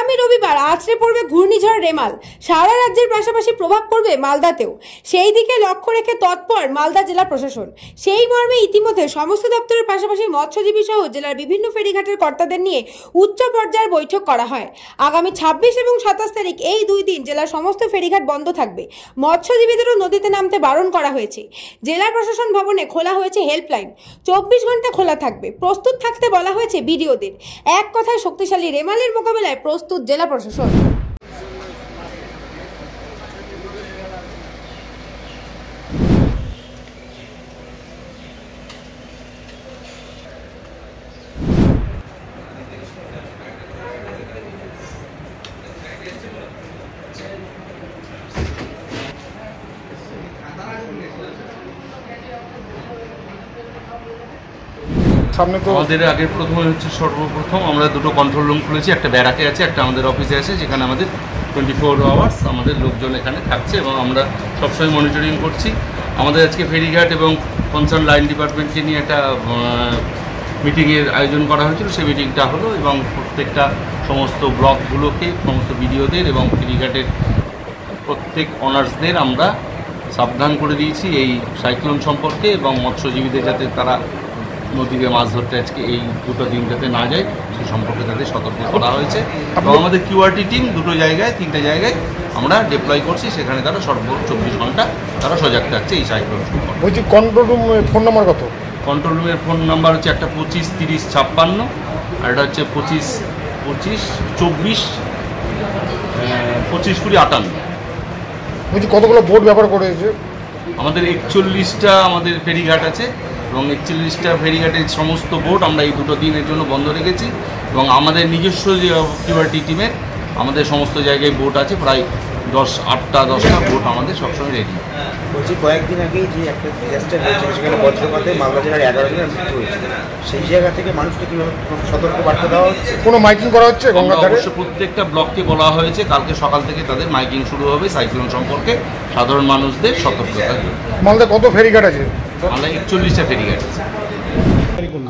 আগামী রবিবার আছড়ে পড়বে ঘূর্ণিঝড় রেমাল। সারা রাজ্যের পাশাপাশি প্রভাব পড়বে মালদাতেও। সেই দিকে লক্ষ্য রেখে তৎপর মালদা জেলা প্রশাসন। সেই মর্মে ইতিমধ্যে সমস্ত দপ্তরের পাশাপাশি মৎস্যজীবী সহ জেলার বিভিন্ন ফেরিঘাটের কর্তাদের নিয়ে উচ্চ পর্যায়ের বৈঠক করা হয়। আগামী 26 এবং 27 তারিখ এই 2 দিন জেলার সমস্ত ফেরিঘাট বন্ধ থাকবে। মৎস্যজীবীদেরও নদীতে নামতে বারণ করা হয়েছে। জেলা প্রশাসন ভবনে খোলা হয়েছে হেল্পলাইন, 24 ঘন্টা খোলা থাকবে। প্রস্তুত থাকতে বলা হয়েছে বিডিওদের। এক কথায় শক্তিশালী রেমালের মোকাবেলায় প্রস্তুত জেলা প্রশাসন। আমাদের আগে প্রথমে হচ্ছে সর্বপ্রথম আমরা দুটো কন্ট্রোল রুম খুলেছি, একটা ব্যারাকে আছে, একটা আমাদের অফিসে আছে, যেখানে আমাদের 24 আওয়ার্স আমাদের লোকজন এখানে থাকছে এবং আমরা সবসময় মনিটরিং করছি। আমাদের আজকে ফেরিঘাট এবং কনসার্ন লাইন ডিপার্টমেন্টকে নিয়ে একটা মিটিংয়ের আয়োজন করা হয়েছিল। সেই মিটিংটা হলো এবং প্রত্যেকটা সমস্ত ব্লকগুলোকে, সমস্ত বিডিওদের এবং ফেরিঘাটের প্রত্যেক অনার্সদের আমরা সাবধান করে দিয়েছি এই সাইক্লোন সম্পর্কে এবং মৎস্যজীবীদের যাতে তারা নদীতে মাছ ধরতে আজকে এই দুটো দিন যাতে না যায় সে সম্পর্কে তাদের সতর্ক করা হয়েছে। এবং আমাদের কিউআরটি টিম দুটো জায়গায়, 3টে জায়গায় আমরা ডিপ্লয় করছি, সেখানে তারা সর্বোচ্চ 24 ঘন্টা তারা সজাগ থাকছে এই সাইক্লোন সম্পর্কে। বলছি কন্ট্রোল রুম ফোন নাম্বার কত? কন্ট্রোল রুমের ফোন নাম্বার হচ্ছে একটা 25 30 56 আর এটা হচ্ছে 25 25 24 25 20 58। বলছি কতগুলো বোট ব্যবহার করেছে? আমাদের 41টা আমাদের ফেরিঘাট আছে এবং 41টা ফেরিঘাটের সমস্ত বোট আমরা এই দুটো দিনের জন্য বন্ধ রেখেছি এবং আমাদের নিজস্ব যে কিউআরটি টিমের আমাদের সমস্ত জায়গায় বোট আছে, প্রায় 8টা 10টা বোট আমাদের সবসময় রেডি। বলছি কয়েকদিন আগেই যে একটা ডিজাস্টার হয়েছে সেখানে বজ্রপাতে মালদা জেলার 11 জনের মৃত্যু হয়েছে, সেই জায়গা থেকে মানুষকে কীভাবে সতর্ক বার্তা দেওয়া হচ্ছে? কোনো মাইকিং করা হচ্ছে? অবশ্য প্রত্যেকটা ব্লককে বলা হয়েছে কালকে সকাল থেকে তাদের মাইকিং শুরু হবে সাইক্লোন সম্পর্কে সাধারণ মানুষদের সতর্কতার জন্য। মালদা কত ফেরিঘাট আছে? মালদা 41টা ফেরিঘাট আছে।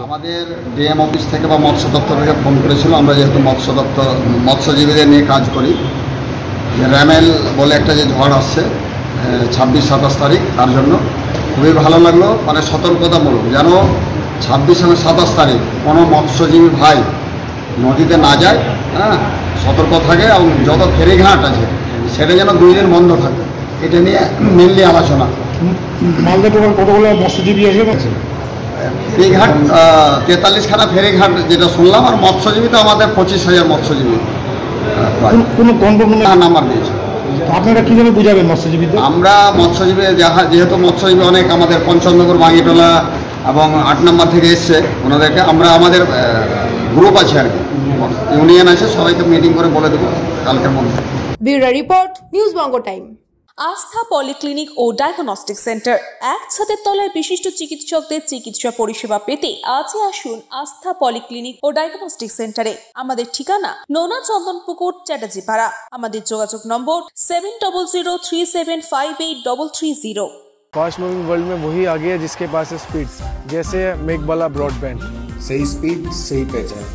আমাদের ডিএম অফিস থেকে বা মৎস্য দপ্তর থেকে ফোন করেছিল। আমরা যেহেতু মৎস্যজীবীদের নিয়ে কাজ করি, র্যামেল বলে একটা যে ঝড় আসছে 26-27 তারিখ, তার জন্য খুবই ভালো লাগলো। মানে সতর্কতামূলক যেন 26 এবং 27 তারিখ কোনো মৎস্যজীবী ভাই নদীতে না যায়, হ্যাঁ, সতর্ক থাকে এবং যত ফেরিঘাট আছে সেটা যেন 2 দিন বন্ধ থাকে, এটা নিয়ে মেনলি আলোচনা। মালদা টোটাল কতগুলো মৎস্যজীবী আছে? ফেরিঘাট 43খানা ফেরিঘাট যেটা শুনলাম, আর মৎস্যজীবী তো আমাদের 25,000 মৎস্যজীবী। কোনো কন্ট্রোল নাম্বার দিয়েছে। আপনারা কীভাবে বুঝাবেন মৎস্যজীবীদের? আমরা মৎস্যজীবী যেহেতু মৎস্যজীবী অনেক আমাদের পঞ্চনগর, বাঙ্গিটোলা এবং 8 নম্বর থেকে এসছে, ওনাদেরকে আমরা আমাদের গ্রুপ আছে আর কি, ইউনিয়ন আছে, সবাইকে মিটিং করে বলে দেবো কালকের মধ্যে। ব্যুরো রিপোর্ট, নিউজ বঙ্গ টাইম। আস্থা পলিক্লিনিক ও ডায়াগনস্টিক সেন্টার, এক ছাদের তলায় বিশিষ্ট চিকিৎসকদের চিকিৎসা পরিষেবা পেতে আজই আসুন আস্থা পলিক্লিনিক ও ডায়াগনস্টিক সেন্টারে। আমাদের ঠিকানা নোনা চন্দনপুকুর, চ্যাটার্জিপাড়া। আমাদের যোগাযোগ নম্বর 7003758330। फास्ट मूविंग वर्ल्ड में वही आगे है जिसके पास है स्पीड, जैसे मेघबाला ब्रॉडबैंड। सही स्पीड सही पहचान।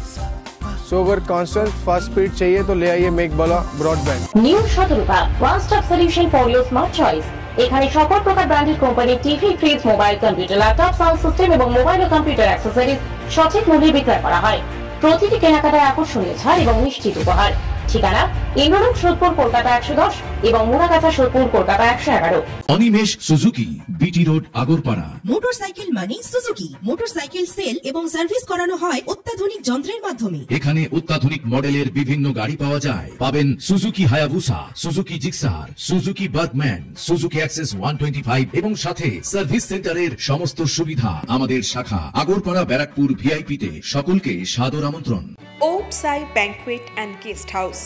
सो अगर कांस्टेंट फास्ट स्पीड चाहिए तो ले आइए Meghbala broadband. New Shatarupa one stop solution for your smart choice. এখানে সকল প্রকার ব্র্যান্ডেড কোম্পানির TV, fridge, mobile, computer, laptop, sound system এবং মোবাইল ও কম্পিউটার অ্যাক্সেসরিজ সঠিক মূল্যে বিক্রয় করা হয়। প্রতিটি কেনাকাটায় আকর্ষণীয় ছাড় এবং নিশ্চিত উপহার। ঠিকানা ইন্দ্রলোক, সোদপুর, কলকাতা 110 এবং Muragachha, Sodepur, Kolkata 111। Animesh Suzuki, BT road, Agarpara. Motorcycle মানে সুজুকি। মোটরসাইকেল সেল এবং সার্ভিস করানো হয় অত্যাধুনিক যন্ত্রের মাধ্যমে। এখানে অত্যাধুনিক মডেলের বিভিন্ন গাড়ি পাওয়া যায়। পাবেন Suzuki Hayabusa, Suzuki Gixxer, Suzuki Bergman, Suzuki access 125 এবং সাথে সার্ভিস সেন্টারের সমস্ত সুবিধা। আমাদের শাখা আগরপাড়া, ব্যারাকপুর ভিআইপি তে। সকলকে সাদর আমন্ত্রণ। ওম সাই ব্যাংকুয়েট অ্যান্ড গেস্ট হাউস।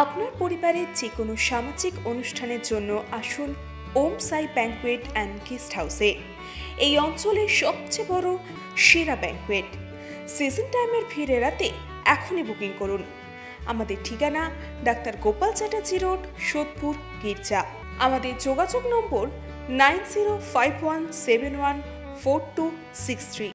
আপনার পরিবারের যে কোনো সামাজিক অনুষ্ঠানের জন্য আসুন ওম সাই ব্যাংকুয়েট অ্যান্ড গেস্ট হাউসে। এই অঞ্চলের সবচেয়ে বড় সেরা ব্যাংকুয়েট। সিজন টাইমের ভিড় এড়াতে এখনই বুকিং করুন। আমাদের ঠিকানা ডাক্তার গোপাল চ্যাটার্জি রোড, সোদপুর, গির্জা। আমাদের যোগাযোগ নম্বর 9051714263।